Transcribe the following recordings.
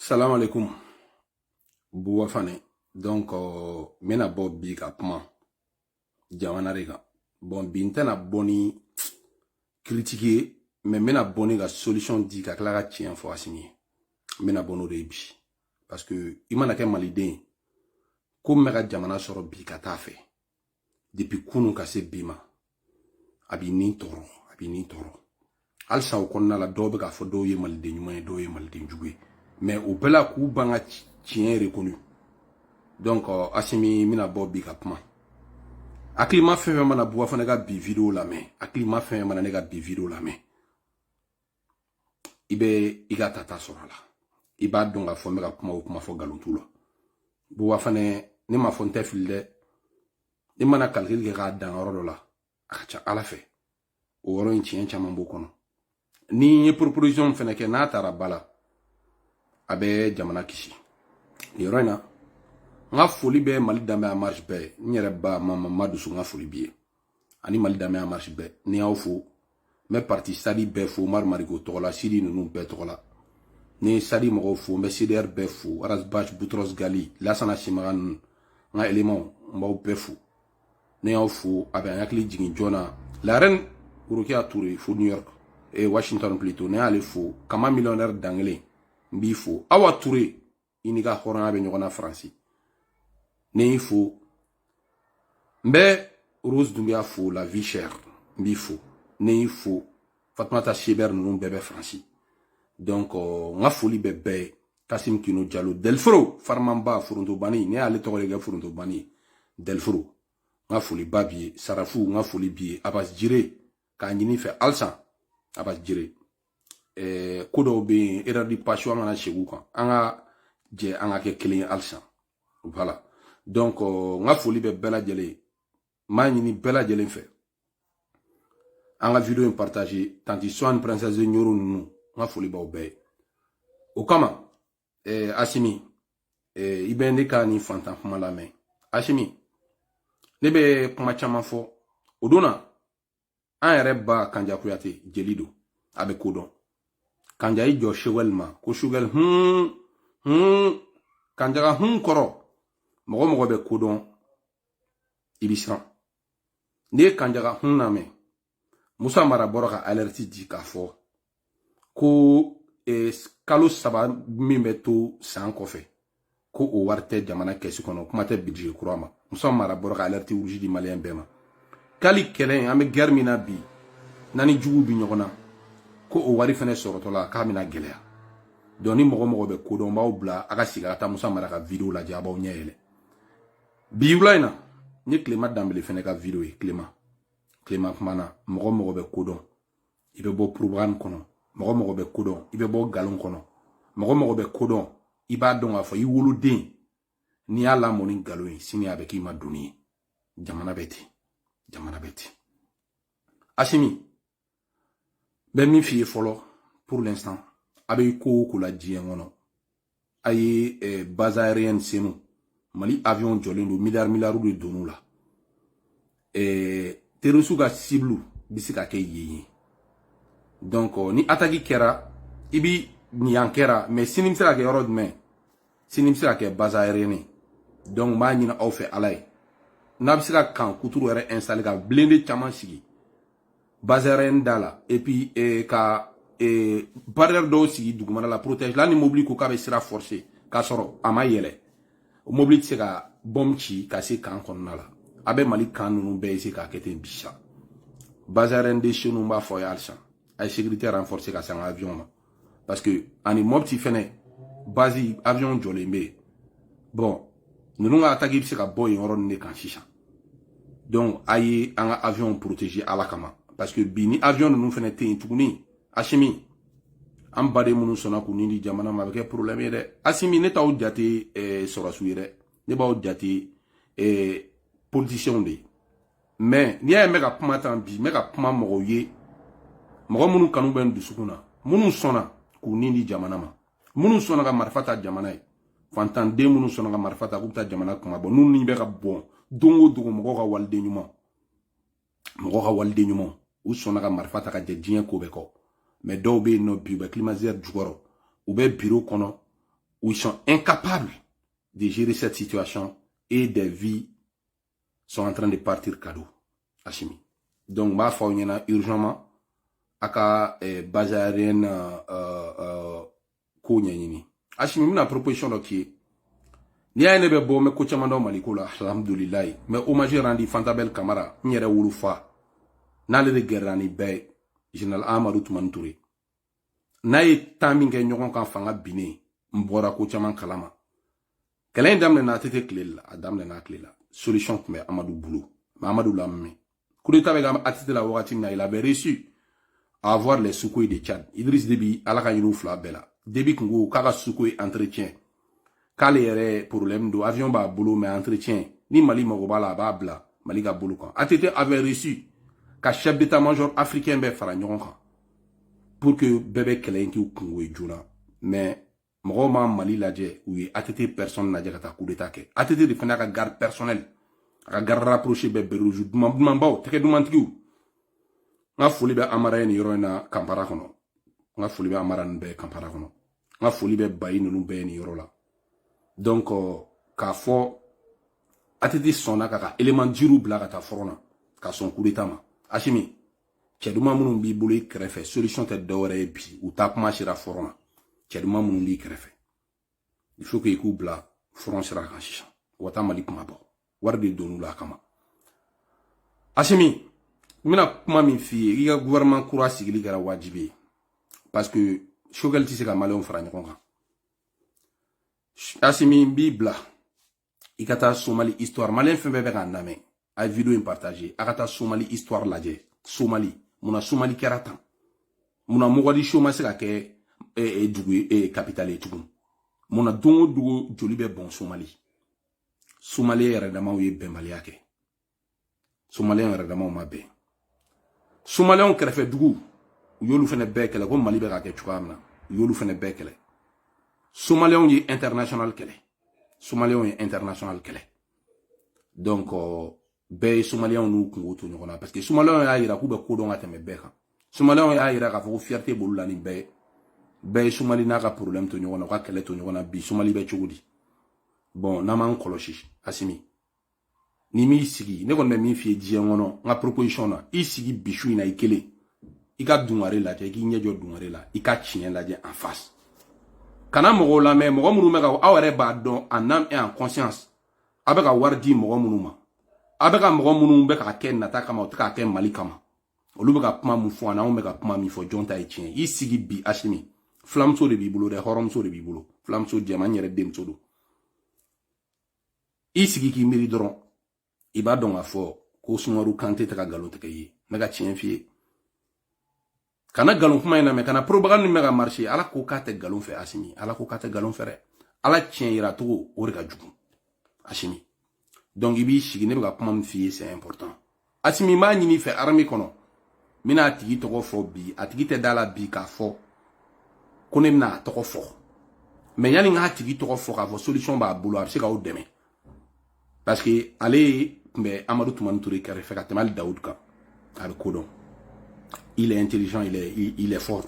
Salam alaikum. Bouwa fane. Donc, mena bo bi ka kuma. Jamana rega. Bon, bintena boni critiquer, mais mena boni ga solution di ka klara tien fo asini. Mena bono de bi. Parce que, imana ke maliden, comme mega jamana soro bi ka tafe. Depuis kunu ka se bima. Abi ni toro. Alsa o konna la dobe ka fo do ye maliden nyuma do ye maliden jugwe. Mais au bela ku banga tien reconnu. Donc, asimi mina bo bi ka kuma. Aklima fe mana buwa fana ga bi video la me. Aklima fe mana nega bi video la me. Ibe iga tata sorala. Iba donga fo mega kuma o kuma fo galuntulo. Buwa fana ni ma fonte filde. Ni mana kalkil ke ga dan oro la. Akacha ala fe. O oro inchien chama mbokono. Ni proposition fana ke na tara bala. Abe jamana kisi. Yoro na. Nga foli be Mali dame a marche be nyere ba mama madusu nga foli biye ani Mali dame a marche be ni aw fo me parti sadi be fo mar marigo tola sidi nunu be tola ni sadi mo fo me CDR be fo aras bach Boutros Ghali lasana simagan nga element mbaw be fo ni aw fo abe yakli jigi jona la reine Urukia Touré fo New York et Washington plutôt ni ale fo kama millionnaire d'anglais mbi fo awa Touré iniga horan abe nyogona France ne fo mbe Rose Doumbia fo la vie chère mbi fo ne fo Fatmata Cheber non bébé Franci donc nga foli bébé Kassim Kino Diallo Delfro Farmamba Furunto Bani ne ale to lega Furunto Bani Delfro nga foli babie Sarafu nga foli bie Abbas Jire ka nyini fe alsan Abbas Jire kodo be era di passion ngana chegu kan anga je anga ke kelin alsan voilà. Donc, nga foli be bela jele. Ma ni bela jele fait. Anga vidéo partagé. Tant ils sont princesse de Nyoro nous. Nga foli ba obe. O kama. Asimi. Ibende ka ni fantan kuma la main. Asimi. Nebe kuma chama fo. Odona. An yɛrɛ ba Kanja Kuyate jelido. Abe kodon. Kanja i jo shewel ma. Ko shugel Kanja ga koro. Mogo be kodon ibisran ne kanjaga huname Musa Mara boro ka alerti di ka fo ko kalo saba min be to san kofe ko o warte jamana kesi kono kuma te budget kurama Musa Mara boro ka alerti urji di malien bema kali kelen ame germina bi nani jugu bi nyogona ko o wari fene sorotola ka mina gelea doni mogo be kodon baw bla aga sigata Musa Mara ka video la jabaw nyele biwlaina ni Clément Dambélé fene ka vidéo e Clément kumana mogo be kodon ibe bo programme kono mogo be kodon ibe bo galon kono mogo be kodon iba don afo i wolo den ni ala moni galon sini abe ki maduni jamana beti Asimi be mi fi folo pour l'instant abe ko la diengono ayi base aérienne senu Mali avion jolendo milliards de donou la. Terusu ga siblu bisika ke yeye. Donc ni ataki kera ibi ni ankera mais sinimsira ke yorod men. Sinimsira ke base aérienne. Donc ma nyina au fait alay. Na bisika kan kuturu ere installé ga blindé chaman sigi. Base aérienne dala et puis ka barrière do sigi dugumana la protège la ni mobile ko ka be sira forcé ka soro ama yele. Mobile se ka bomchi ka se kan konna la abe Mali kan nunu be se ka kete bisha bazaren de chenu ba fo yalsa ay sécurité renforcée ka sang avion ma parce que ani mobti fene basi avion jolembe bon nunu nga attaquer se ka boy ron ne kan shisha donc ayi anga avion protégé ala kama parce que bini avion nunu fene te tuguni ashimi am bade munu sona ku nindi jamana ma be problème de Asimi ne taw jati sorasu yere ne baw jati politicien de mais ni ay mega kuma tan bi mega kuma mogo ye mogo munu kanu ben dusukuna munu sona ku nindi jamana ma munu sona ga marfata jamana e fantan de munu sona ga marfata ku ta jamana kuma bon nun ni be ga bon dongo dogo mogo ga walde nyuma u sona ga marfata ka jedien ko be ko mais do be no bi be climatiseur jugoro ou be bureau kono où ils sont incapables de gérer cette situation et des vies sont en train de partir cadeau. Hachimi. Donc, ma fa urgemment aka base aérienne ko nyanyini. Hachimi, mina proposition là qui ni a ne be bo me ko chamando maliko la alhamdulillah. Mais hommage rendu Fantabel Camara, nyere wulufa. Na le gerani be Général Amadou Toumani Touré. Na ye taminge nyogon kan fanga bine mbora ko chaman kalama. Kelen damne na tete klela, adamne na klela. Solution pour Amadou Boulou. Mais Amadou Lamé. Coup d'état avec Atite la Ouatimna, il avait reçu à avoir les Soukouis de Tchad. Idriss Déby, Alaka Yilou Flabella. Déby Kungo, Kara Soukouis entretien. Kale yere problème de avion ba boulot mais entretien. Ni Mali Mogobala Babla, Mali ga boulot kan. Atite avait reçu qu'à chef d'état-major africain be faranyon kan. Pour que bébé kelen ki Kungo et Djouna. Mais Mogoma Mali ladje, oui, Atite personne n'a dit qu'à coup d'état ke. Atite de faire la garde personnelle. A garde rapproché bébé rouge. Dumambao, teke dumantiou. Nga foli be amara ni yoro na kampara kono. Nga foli be amara nbe kampara kono. Nga foli be bayi nunu be ni yoro la. Donc, ka fo, atiti sona kaka élément jiru bla kata forona. Ka son coup d'état ma. Hachimi, tcheduma munu bi bolo krefe. Solution te dore bi. Ou tap ma shira forona. Tcheduma munu bi krefe. Il faut que yiku bla foron shira kanshisha. Wata malik mabo. Warde donu la kama. Hachimi, mina kuma min fi, il y a gouvernement courage sigili gara wajibi. Parce que, shogel tise ka malon fara nyokon kan. Hachimi bibla, ikata Somali histoire, malin fin bebe kan name, a vidéo in partager, akata Somali histoire laje, Somali, muna Somali keratan, muna mogadi shoma se ka ke dugu capitale tugun, muna dongo dugu joli be bon Somali. Somalien yɛrɛ damaw ye bɛnbaliya kɛ. Somalien yɛrɛ damaw ma bɛn. Somalien kɛrɛfɛ dugu u y'olu fɛnɛ bɛɛ kɛlɛ ko Mali bɛ ka kɛ cogoya min na u y'olu fɛnɛ bɛɛ kɛlɛ. Somalien ye international kɛlɛ. Somalien ye international kɛlɛ. Donc bɛɛ ye Somalien n'u kungo to ɲɔgɔn na parce que Somalien y'a yira k'u bɛ ko dɔn ka tɛmɛ bɛɛ kan. Somalien y'a yira k'a fɔ ko fierté b'olu la ni bɛɛ ye Somali n'a ka problème to ɲɔgɔn na u ka kɛlɛ to ɲɔgɔn na bi Somali bɛ cogo di. Bon, naman koloshi, Hachimi. Ni mi sigi, ne kon me mi fie diye ngono, nga proposition na, i sigi bichou ina ikele. Ika dungare la, ki nyejo dungare la, ika chien la en face. Kana mogo la me, mogo munu mega awere ba don en âme et en conscience. Abeka wardi mogo munu ma. Abeka mogo munu beka ken nata kama, oteka ken mali kama. Olu beka puma mufo, ana beka puma mifo, jonta e chien. I sigi bi, Hachimi. Flamso de bibulo, de horomso de bibulo. Flamso diamant yere demso do. Isigi ki miri doron iba don a fo ko Sumaru Kante ta galon te kayi mega tien fie kana galon kuma ina me kana propagande mega marché ala ko ka te galon fe Hachimi ala ko ka te galon fere ala tien ira to o rega jugu Hachimi donc ibi sigi ne bega kuma fie c'est important Hachimi ma nyini fe armée kono mina tigi to fo bi atigi te dala bi ka fo konem na to fo mais yani nga tigi to fo ka fo solution ba bolo abse ka o deme. Parce que allez, Amadou Toumani Touré qui a fait Katemal Daoudka, à le codon. Il est intelligent, il est fort.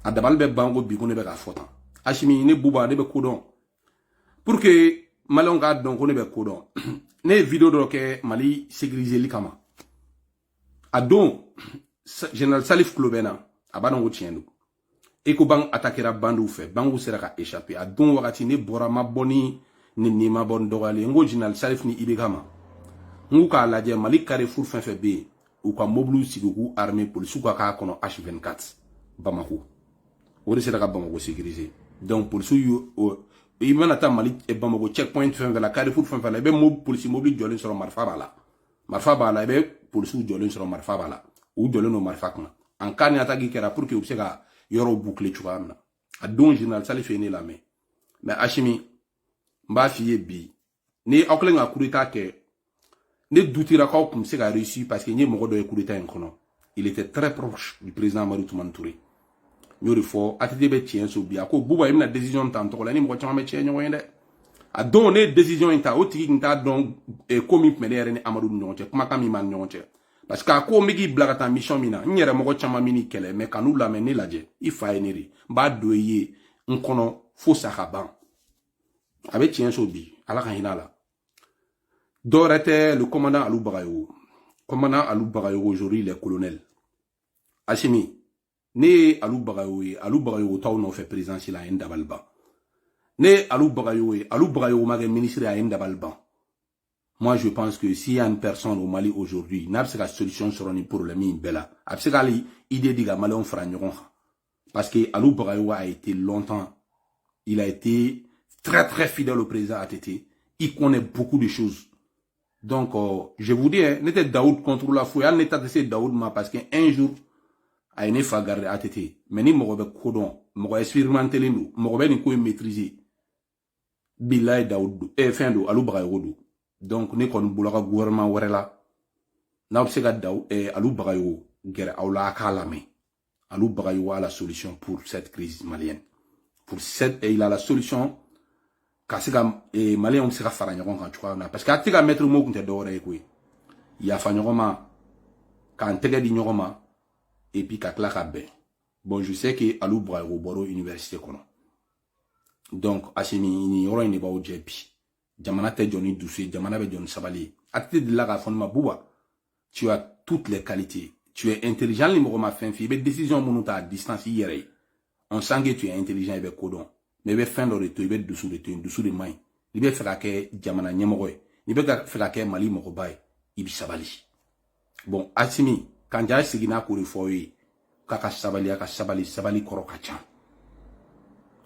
A dabal be bango bigone be ka fota. Hachimi ne buba ne be codon. Pour que Malon ga donc on be codon. Ne vidéo do ke Mali sécuriser li kama. A don Général Salif Klobena abana ngo tiendo. E ko bang attaquera bandu fe, bangu sera ka échapper. A don wakati ne bora ma boni ni ma bon dogali ngo Général Salif ni ibegama ngu ka laje Mali Carrefour fin be ou ka moblu sigu armée police ka ka kono H24 Bamako o de sera ka Bamako sécuriser donc police yu i mana ta Mali e Bamako checkpoint fin la Carrefour fin la be mob police mobli jolin sur marfa bala be police jolin sur marfa bala ou jolin no marfa kan en cas ni attaque kera pour que o se ka yoro boucler tu vois a don Général Salif ni la mais Hachimi mba fiye bi ni okle nga coup d'état ke ne doutira ka kum se ga réussi parce que ni mogo do coup d'état en kono il était très proche du président Amadou Toumani Touré nyori fo atide be tien so bi ako buba imna décision tanto la ni mogo chama me tien nyo yende a donné décision inta o tigi inta don e komi pmele ni Amadou nyonche kuma kami man nyonche parce que ako migi blagata mission mina nyere mogo chama mini kele me kanu la me ni laje ifa eniri ba doye nkono fo sakaban avec tien sobi ala kan hinala dorete le commandant Alou Bagayo. Commandant Alou Bagayo aujourd'hui il est colonel. Assimi ne Alou Bagayo taw no fait présidence la ndabalba. Ne Alou Bagayo ma ministre à ndabalba. Moi, je pense que s'il y a une personne au Mali aujourd'hui, n'a pas de solution sur un problème bella. Absolument, idée de Mali on fera parce que Alou Bagayo a été longtemps, il a été très très fidèle au président ATT. Il connaît beaucoup de choses. Donc, je vous dis, n'était Daoud contre la fouille, elle n'était pas Daoud parce qu'un jour, a une fois gardé ATT. Mais ni m'aurait codon, m'aurait expérimenté nous, m'aurait ni quoi maîtriser. Bilay Daoud, fin de Alou Bagayo. Donc, ne kon bulaga gouvernement warela. Na obsega daw Alou Bagayo gere awla akalame. Alou Bagayo a la solution pour cette crise malienne. Il a la solution kasiga malien on sera fara nyagon kan tukwa na parce que atiga mettre mo kunte dore ekwe. Ya fa nyogoma kan tege di nyogoma et puis ka klaka be. Bon, je sais que Alou Bagayo boro université kono. Donc, asimi ni yoro ni ba o jepi. Jamana te Johnny Doucet, Jamana be Johnny Sabali. À tête de la fonde ma bouba. Tu as toutes les qualités. Tu es intelligent, les mots ma fin fi. Be décision monuta à distance hier. On sent que tu es intelligent et be codon. Mais be fin de retour, be dessous de main. Il be faire que Jamana nyemogoy. Il be faire que Mali mogobai. Ibi Sabali. Bon, asimi, quand j'ai sigina kouri foye, kaka Sabali korokachan.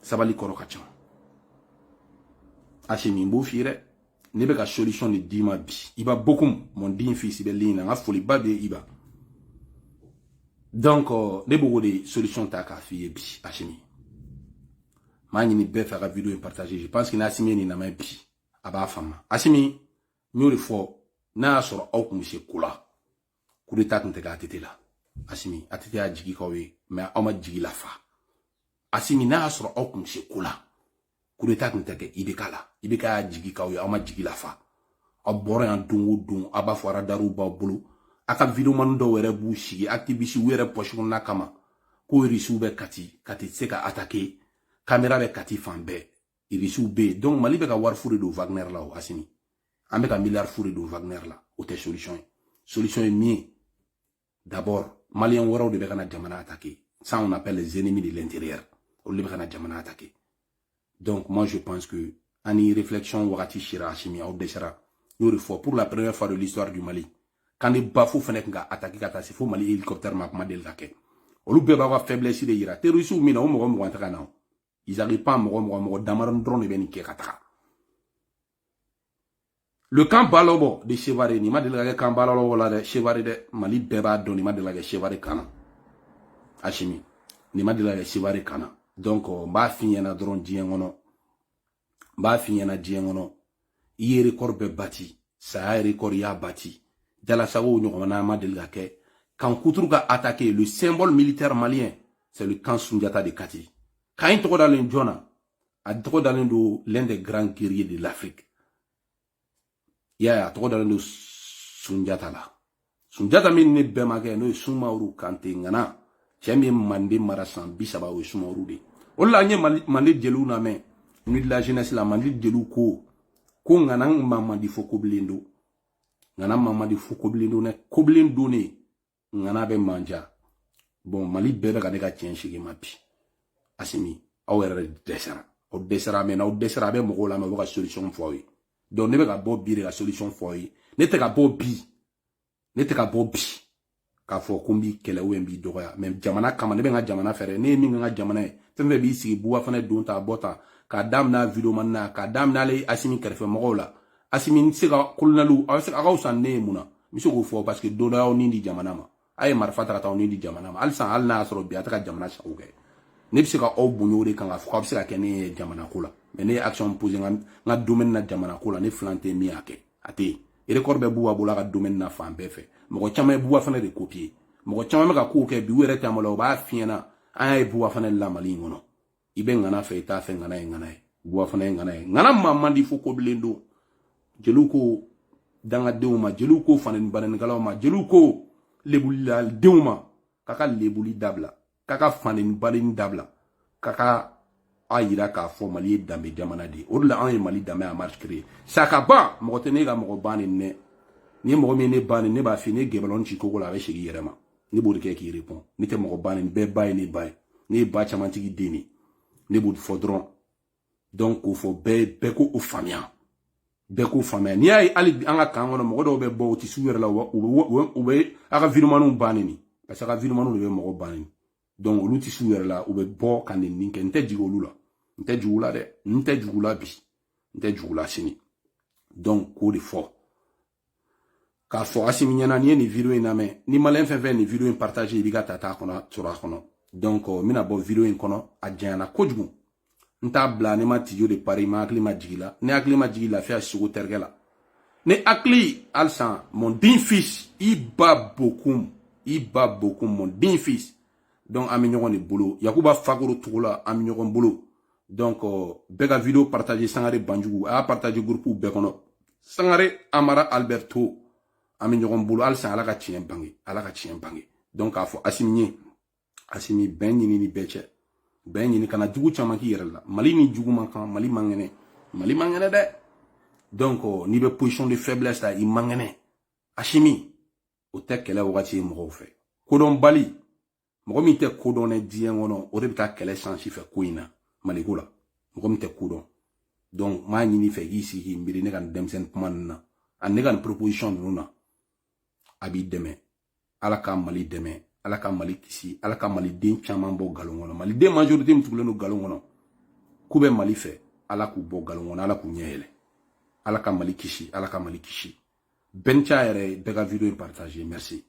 Sabali korokachan. Asimi mbo fire ne be ka solution de dima bi iba beaucoup mon din fils be lina nga foli ba be iba donc ne bo de solution ta ka fi bi Asimi mani ni be faire vidéo et partager je pense que na Asimi ni na ma bi aba fama Asimi nyori fo na soro au ko monsieur kula kuri ta tante ga tete la Asimi atete a jigi ko we mais o ma jigi la fa Asimi na soro au ko monsieur kula kureta nteke ibeka jigi kaw ya ma jigi la fa aboro yan dungu aba fara daru ba bulu aka video man do were bu shigi activiste were pochon na kama ko risu be kati seka attaquer caméra be kati fambe risu be donc mali be ka war fure do Wagner la o Asimi ambe ka milliard fure do Wagner la o te solution est mieux d'abord malien woro de be kana jamana attaquer ça on appelle les ennemis de l'intérieur o le be kana jamana attaquer. Donc, moi, je pense que, en y réflexion, Wakati Shira Asimi, ou Deshara, nous refons pour la première fois de l'histoire du Mali. Quand les bafou fenêtre nga attaqué kata, c'est faux Mali hélicoptère ma del zake. Ou l'ou beba wa faiblesse de ira. Terroristes ou mina ou mou antaka na. Ils n'arrivent pas à mou damaran drone ben ke kataka. Le camp Balobo de Chevaré, ni ma delage camp Balobo la de Chevaré de Mali beba don ni ma delage Chevaré kana. Asimi, ni ma delage Chevaré kana. Donc, m'a fini na drone diengono. M'a fini na diengono. Iye record be bati. Ça a record ya bati. Dala sawo nyomana ma delgake. Quand Koutrouga a attaqué le symbole militaire malien, c'est le camp Sundiata de Kati. Quand il trouve dans l'Indiana, a trouvé dans l'un des grands guerriers de l'Afrique. Il y a trouvé dans le Sundiata là. Sundiata mine bemage no Sumauru Kante ngana. J'aime mandé marasan bisaba ou Sumauru de. Ola nye mandé djelou na men. Nuit de la jeunesse la mandé djelou ko. Ko ngana maman di foko blindo. Ngana maman di foko blindo ne koblindo ne. Ngana be manja. Bon, Mali bebe ka deka tien shige mapi. Asimi, awere desera. O desera mena, o desera be moko la me voka solution foye. Donc nebe ka bo bi de la solution foye. Nete ka bo bi. Nete ka bo bi. Ka fo kumbi kele wembi doya. Même jamana kama nebe nga jamana fere. Ne mi nga jamana e. Fembe bi sigi buwa fane donta bota. Ka dam na video man na. Ka dam na le Asimi kerefe moko la. Asimi nsega kulnalu. Awese akausa ne muna. Miso go fo parce que doda o nindi jamana ma. Aye marfata rata o nindi jamana ma. Alsan al na asro bi ataka jamana shauke. Ne bise ka o bunyo de kan ga fo bise ka kene jamana kula. Mais ne action posé nga domaine na jamana kula ne flante mi ake. Ate. E record be buwa bola ka domaine na fa befe. Moko chama buwa fane de copier. Moko chama ka ko ke bi were tamala o ba fiena. Aye buwa fane la mali ngono. Ibe ngana fe ta fe ngana ngana. Buwa fane ngana. Ngana mamandi fo ko blendo. Jeluko danga deuma jeluko fanen banen galawma jeluko lebulila deuma kaka lebuli dabla kaka fanen banen dabla kaka a yira k'a fɔ Mali ye danbe jamana de ye o de la an ye Mali danbe a marche créer ça ka ban mɔgɔ tɛ ne ka mɔgɔ ban nin nɛ ni mɔgɔ min ne ban nin ne b'a f'i ne gɛbɛlɔn ci kogo la a bɛ segin i yɛrɛ ma ne b'o de kɛ k'i répond ne tɛ mɔgɔ ban nin bɛɛ ba ye ne ba ye ne ye ba caman tigi den de ne b'o de fɔ dɔrɔn donc k'o fɔ bɛɛ k'o faamuya bɛɛ k'o faamuya n'i y'a ye hali an ka kan kɔnɔ mɔgɔ dɔw bɛ bɔ u tɛ s'u yɛrɛ la u bɛ a ka vidéomanw ban nin parce que a ka vidéomanw de bɛ mɔgɔ ban nin donc olu tɛ s'u yɛrɛ la u bɛ bɔ ka nin kɛ n tɛ jigin olu la n tɛ jugu la dɛ n tɛ jugu la bi n tɛ jugu la sini donc k'o de fɔ k'a fɔ Asimi ɲɛna n'i ye nin vidéo in lamɛn ni maliyɛn fɛn fɛn nin vidéo in partage i b'i ka tata kɔnɔ sɔrɔ a kɔnɔ donc n bɛna bɔ vidéo in kɔnɔ a janyana kojugu n t'a bila ne ma tijo de pari ma hakili ma jigi la ne hakili ma jigi lafiya sogo terikɛ la ne hakili halisa mon digne fils i ba bokum mon digne fils donc an bɛ ɲɔgɔn de bolo Yakuba Fakoro Togola an bɛ ɲɔgɔn bolo donc bɛɛ ka vidéo partage Sangare Banjugu a y'a partage groupe bɛɛ kɔnɔ Sangare Amara Alberto an bɛ ɲɔgɔn bolo halisa ala ka tiɲɛ bange donc k'a fɔ Asimi bɛn ɲini ni bɛɛ cɛ bɛn ɲini kana jugu caman k'i yɛrɛ la Mali ni jugu man kan Mali man kɛnɛ dɛ donc n'i bɛ position de faiblesse la i man kɛnɛ Asimi o tɛ kɛlɛ wagati ye mɔgɔw fɛ kodɔnbali mɔgɔ min tɛ kodɔn diɲɛ kɔnɔ o de bɛ taa kɛlɛ sansi fɛ ko in na Maliko la mɔgɔ min tɛ kodɔn donc m'a ɲini fɛ k'i sigi k'i miiri ne ka nin denmisɛnnin kuma ninnu na ani ne ka nin proposition ninnu na a b'i dɛmɛ ala ka Mali dɛmɛ ala ka Mali kisi ala ka maliden caman bɔ galon kɔnɔ maliden majorité min tugulen don galon kɔnɔ k'u bɛ Mali fɛ ala k'u bɔ galon kɔnɔ ala k'u ɲɛ yɛlɛ ala ka Mali kisi ala ka Mali kisi Bencha yɛrɛ bɛɛ ka vidéo in partager merci